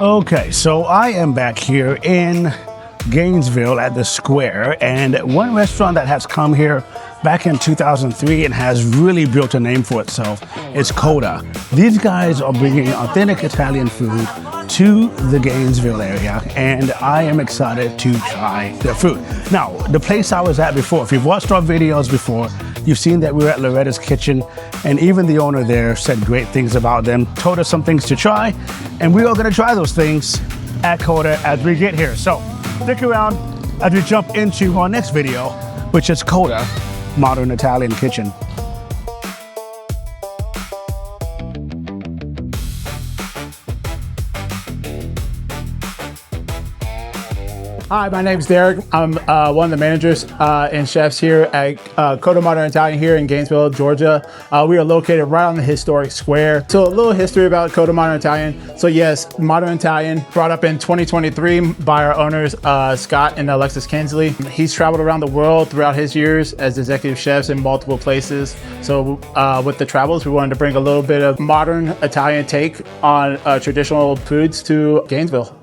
Okay, so I am back here in Gainesville at the Square, and one restaurant that has come here back in 2003 and has really built a name for itself is Cotto. These guys are bringing authentic Italian food to the Gainesville area, and I am excited to try their food. Now, the place I was at before, if you've watched our videos before, you've seen that we were at Loretta's Kitchen, and even the owner there said great things about them, told us some things to try, and we are gonna try those things at Cotto as we get here. So stick around as we jump into our next video, which is Cotto Modern Italian Kitchen. Hi, my name's Derek. I'm one of the managers and chefs here at Cotto Modern Italian here in Gainesville, Georgia. We are located right on the historic square. So a little history about Cotto Modern Italian. So yes, Modern Italian brought up in 2023 by our owners, Scott and Alexis Kinsey. He's traveled around the world throughout his years as executive chefs in multiple places. So with the travels, we wanted to bring a little bit of modern Italian take on traditional foods to Gainesville.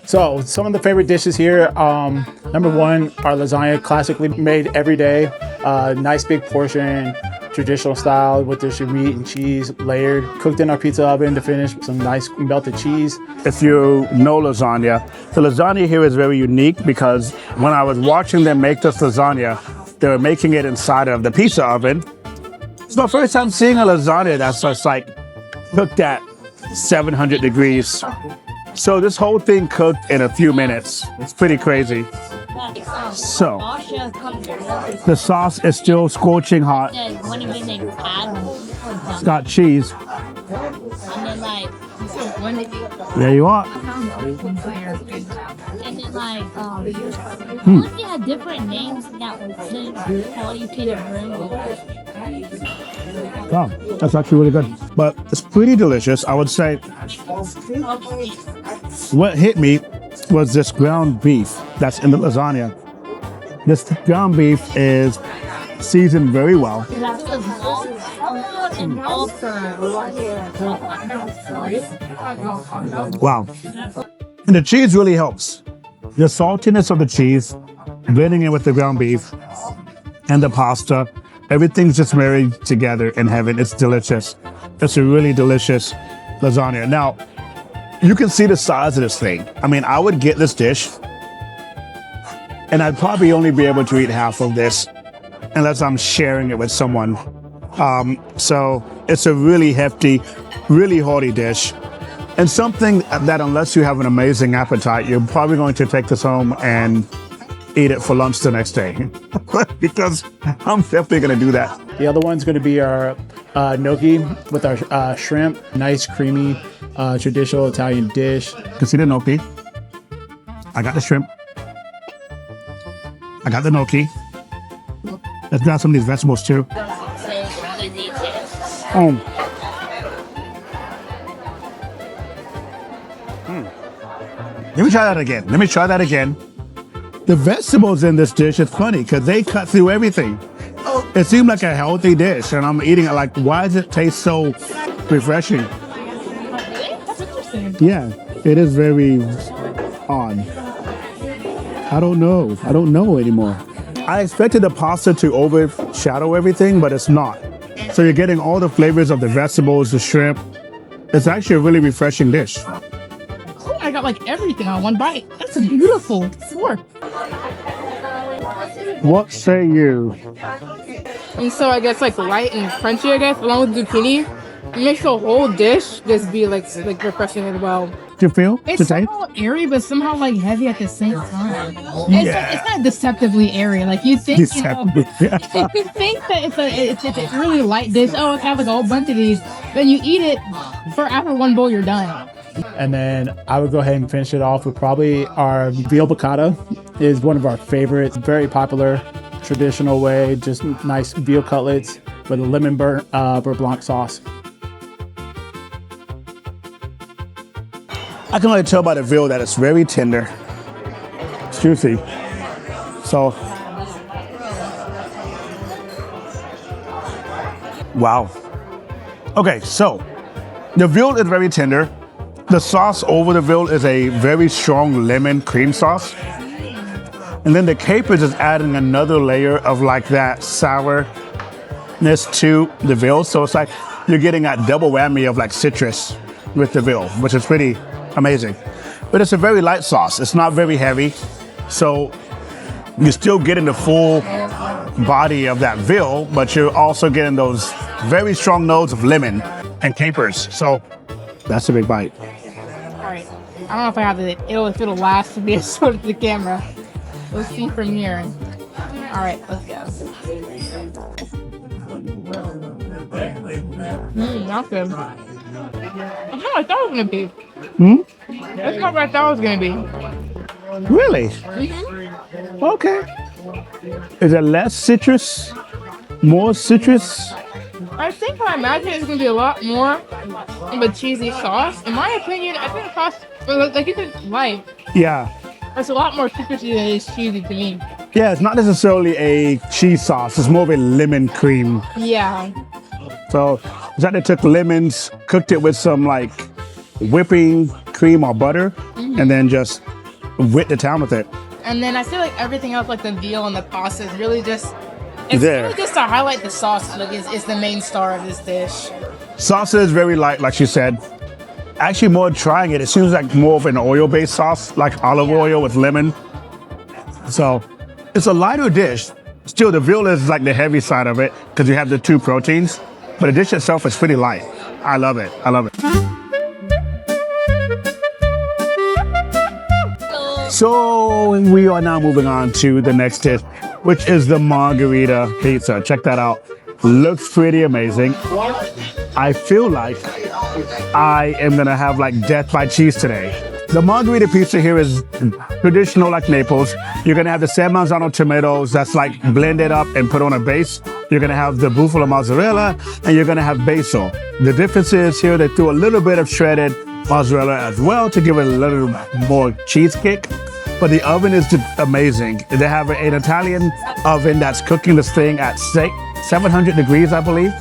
So some of the favorite dishes here, number one, our lasagna, classically made every day. Nice big portion, traditional style with the meat and cheese layered, cooked in our pizza oven to finish, some nice melted cheese. If you know lasagna, the lasagna here is very unique because when I was watching them make this lasagna, they were making it inside of the pizza oven. It's my first time seeing a lasagna that's just like cooked at 700 degrees. So this whole thing cooked in a few minutes. It's pretty crazy. So the sauce is still scorching hot. It's got cheese. There you are. And then like, you had different names that would call you to the room. Oh, that's actually really good. But it's pretty delicious. I would say what hit me was this ground beef that's in the lasagna. This ground beef is seasoned very well. Wow. And the cheese really helps. The saltiness of the cheese, blending in with the ground beef and the pasta, everything's just married together in heaven. It's delicious. It's a really delicious lasagna. Now, you can see the size of this thing. I mean, I would get this dish and I'd probably only be able to eat half of this unless I'm sharing it with someone. So it's a really hefty, really hearty dish. And something that unless you have an amazing appetite, you're probably going to take this home and eat it for lunch the next day. Because I'm definitely gonna do that. The other one's gonna be our gnocchi with our shrimp. Nice, creamy, traditional Italian dish. You can see the gnocchi. I got the shrimp. I got the gnocchi. Let's grab some of these vegetables too. Let me try that again. The vegetables in this dish is funny because they cut through everything. It seemed like a healthy dish, and I'm eating it like, why does it taste so refreshing? That's interesting. Yeah, it is very odd. I don't know anymore. I expected the pasta to overshadow everything, but it's not. So you're getting all the flavors of the vegetables, the shrimp. It's actually a really refreshing dish. I got like everything on one bite. That's a beautiful fork. What say you? And so I guess like light and crunchy, I guess, along with zucchini. It makes the whole dish just be like refreshing as well. Do you feel? It's somehow airy, but somehow like heavy at the same time. It's not deceptively airy. Like you think, you think that it's a really light dish. Oh, I have like a whole bunch of these. Then you eat it for after one bowl, you're done. And then I would go ahead and finish it off with probably our Veal Piccata. Is one of our favorites. Very popular, traditional way. Just nice veal cutlets with a lemon beurre blanc sauce. I can really tell by the veal that it's very tender. It's juicy. So, wow. Okay, so the veal is very tender. The The sauce over the veal is a very strong lemon cream sauce. And then the capers is adding another layer of like that sourness to the veal. So it's like you're getting that double whammy of like citrus with the veal, which is pretty amazing. But it's a very light sauce. It's not very heavy. So you're still getting the full body of that veal, but you're also getting those very strong notes of lemon and capers. So that's a big bite. All right. I don't know if I have it. If it'll last to be as short as the camera. Let's see from here. All right, let's go. Not good. That's not what I thought it was gonna be. That's not what I thought it was gonna be. Really? Okay. Is it less citrus? More citrus? I think I imagine it's gonna be a lot more of a cheesy sauce. In my opinion, I think the sauce, like you said, light. Yeah. It's a lot more citrusy than it is cheesy to me. Yeah, it's not necessarily a cheese sauce. It's more of a lemon cream. Yeah. So it's like they took lemons, cooked it with some like whipping cream or butter, and then just whipped the town with it. And then I feel like everything else, like the veal and the pasta, is really just There. really just to highlight the sauce. Like is the main star of this dish. Salsa is very light, like she said. Actually, more trying it, it seems like more of an oil-based sauce, like olive oil with lemon. So it's a lighter dish. Still, the veal is like the heavy side of it because you have the two proteins. But the dish itself is pretty light. I love it. I love it. So we are now moving on to the next dish, which is the Margherita Pizza. Check that out. Looks pretty amazing. I feel like I am gonna have like death by cheese today. The Margherita Pizza here is traditional like Naples. You're gonna have the San Marzano tomatoes that's like blended up and put on a base. You're gonna have the buffalo mozzarella and you're gonna have basil. The difference is here they threw a little bit of shredded mozzarella as well to give it a little more cheese kick. But the oven is just amazing. They have an Italian oven that's cooking this thing at 700 degrees, I believe.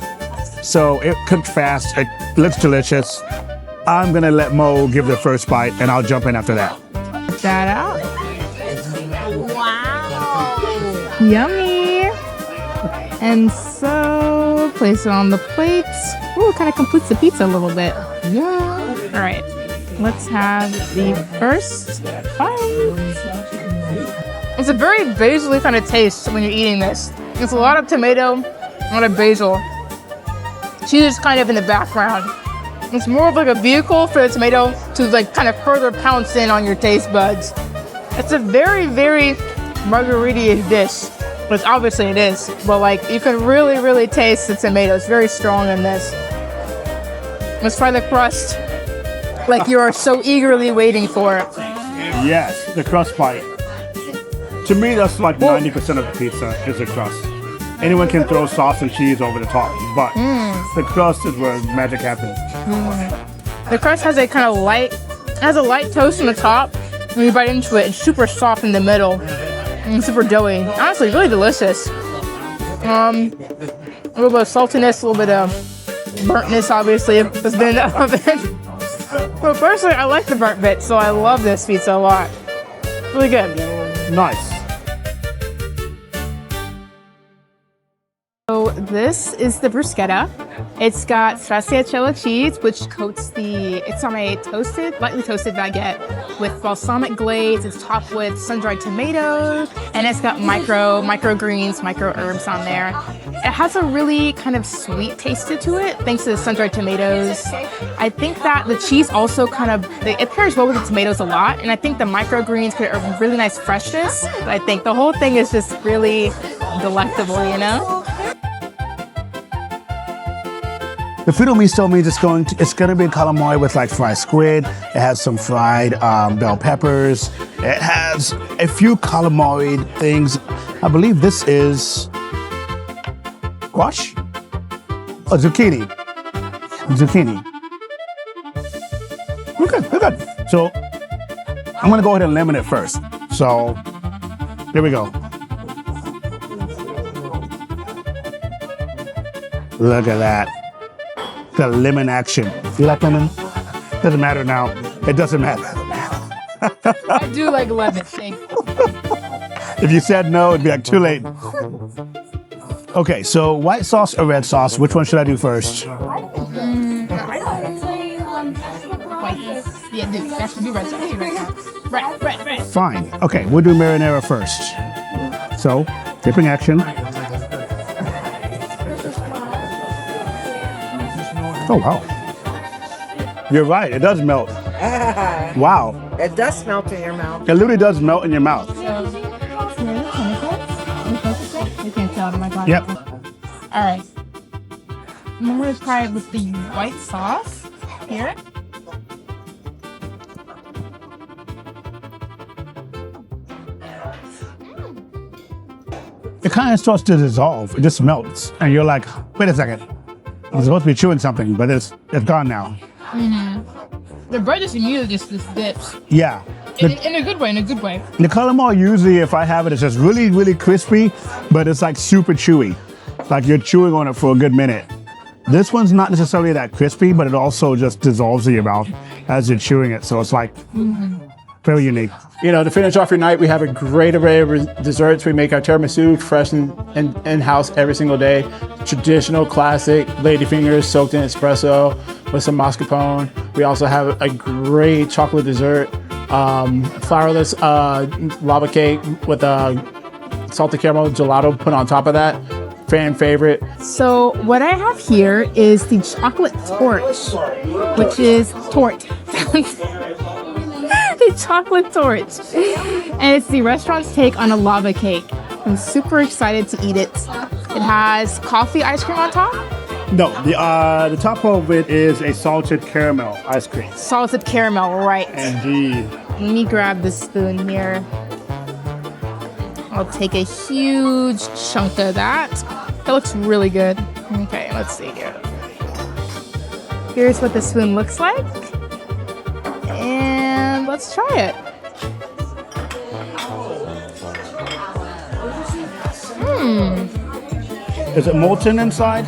So it cooked fast, it looks delicious. I'm gonna let Mo give the first bite and I'll jump in after that. Check that out. Wow. Yummy. And so place it on the plate. Ooh, it kind of completes the pizza a little bit. Yeah. All right. Let's have the first bite. It's a very basil-y kind of taste when you're eating this. It's a lot of tomato, a lot of basil. Cheese is kind of in the background. It's more of like a vehicle for the tomato to like kind of further pounce in on your taste buds. It's a very, very margherita-ish dish, which obviously it is, but like you can really, really taste the tomato. It's very strong in this. Let's try the crust. Like you are so eagerly waiting for it. Yes, the crust bite. To me, that's like 90% of the pizza is the crust. Anyone can throw sauce and cheese over the top, but the crust is where magic happens. The crust has a kind of light, toast on the top. When you bite into it, it's super soft in the middle and super doughy. Honestly, really delicious. A little bit of saltiness, a little bit of burntness, obviously, if it's been in the oven. But personally, I like the burnt bit, so I love this pizza a lot. Really good. Nice. So this is the bruschetta. It's got stracciatella cheese, which coats it's on a lightly toasted baguette with balsamic glaze. It's topped with sun-dried tomatoes, and it's got micro greens, micro herbs on there. It has a really kind of sweet taste to it, thanks to the sun-dried tomatoes. I think that the cheese also it pairs well with the tomatoes a lot, and I think the micro greens create a really nice freshness. But I think the whole thing is just really delectable, you know? The Fritto Misto means it's going to be a calamari with like fried squid. It has some fried bell peppers. It has a few calamari things. I believe this is squash? Oh, zucchini. Zucchini. We're good. So I'm going to go ahead and lemon it first. So here we go. Look at that. The lemon action. You like lemon? Doesn't matter now. it doesn't matter. I do like lemon. Thank you. If you said no, it'd be like too late. Okay, so white sauce or red sauce? Which one should I do first? Yeah, dude, that should be red sauce. Right. Fine. Okay, we'll do marinara first. So, dipping action. Oh, wow. You're right, it does melt. Wow. It does melt in your mouth. It literally does melt in your mouth. You can't tell in my body. Yep. All right. I'm going to try it with the white sauce here. It kind of starts to dissolve. It just melts. And you're like, wait a second. I'm supposed to be chewing something, but it's gone now. The bread just immediately just dips. Yeah. In a good way, The calamari, usually if I have it, it's just really, really crispy, but it's like super chewy. Like you're chewing on it for a good minute. This one's not necessarily that crispy, but it also just dissolves in your mouth as you're chewing it. So it's like very unique. You know, to finish off your night, we have a great array of desserts. We make our tiramisu fresh and in-house every single day. Traditional, classic, ladyfingers soaked in espresso with some mascarpone. We also have a great chocolate dessert, flourless lava cake with a salted caramel gelato put on top of that. Fan favorite. So what I have here is the chocolate torch, which is torte. The chocolate torch. And it's the restaurant's take on a lava cake. I'm super excited to eat it. It has coffee ice cream on top. No, the top of it is a salted caramel ice cream. Salted caramel, right. Indeed. Let me grab the spoon here. I'll take a huge chunk of that. That looks really good. Okay, let's see here. Here's what the spoon looks like. And let's try it. Is it molten inside?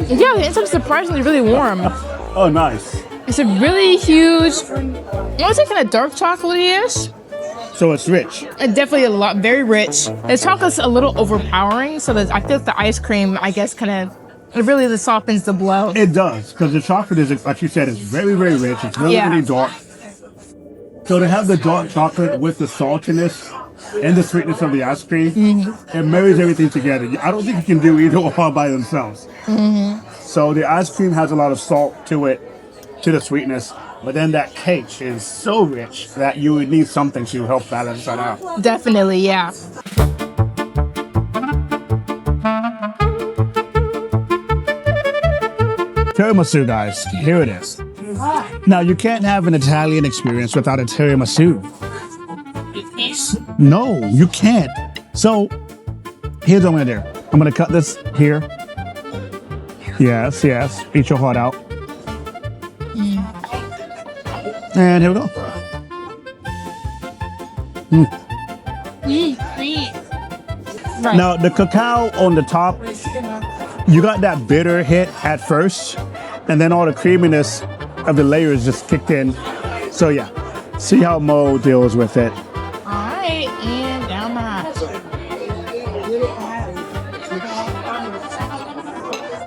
Yeah, the inside's surprisingly really warm. Oh, nice. It's a really huge, I want to say kind of dark chocolatey-ish. So it's rich. Definitely very rich. The chocolate's a little overpowering, so that I feel like the ice cream, I guess, it really softens the blow. It does, because the chocolate is, like you said, is very, very rich. It's really, really dark. So to have the dark chocolate with the saltiness and the sweetness of the ice cream, it marries everything together. I don't think you can do either all by themselves. So the ice cream has a lot of salt to it, to the sweetness, but then that cake is so rich that you would need something to help balance that out. Definitely, yeah. Tiramisu, guys, here it is. Now, you can't have an Italian experience without a tiramisu. No, you can't. So, here's what I'm gonna do. I'm gonna cut this here. Yes, eat your heart out. And here we go. Right. Now, the cacao on the top, you got that bitter hit at first, and then all the creaminess of the layers just kicked in. So yeah, see how Mo deals with it. All right, and down the hatch.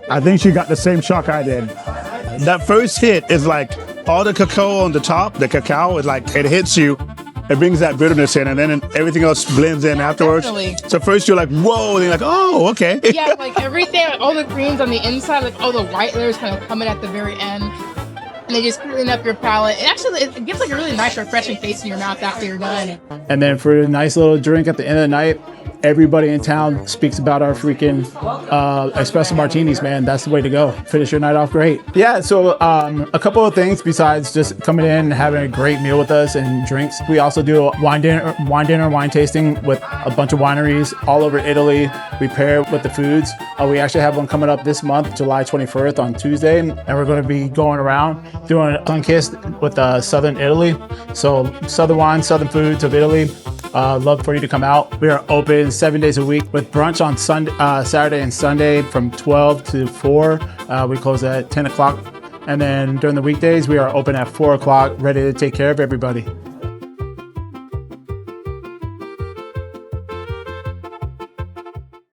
I think she got the same shock I did. That first hit is like all the cacao on the top, the cacao is like, it hits you, it brings that bitterness in, and then everything else blends in afterwards. Definitely. So first you're like, whoa, and you're like, oh, okay. Yeah, like everything, like all the creams on the inside, like all the white layers kind of coming at the very end. And they just clean up your palate. It actually, it gives like a really nice, refreshing taste in your mouth after you're done. And then for a nice little drink at the end of the night, everybody in town speaks about our freaking espresso martinis, man. That's the way to go. Finish your night off great. Yeah, so a couple of things besides just coming in and having a great meal with us and drinks. We also do a wine tasting with a bunch of wineries all over Italy. We pair it with the foods. We actually have one coming up this month, July 21st on Tuesday, and we're going to be going around doing a sun-kissed with Southern Italy. So Southern wine, Southern foods of Italy. Love for you to come out. We are open 7 days a week with brunch on Saturday and Sunday from 12 to 4. We close at 10 o'clock And then during the weekdays, we are open at 4 o'clock, ready to take care of everybody.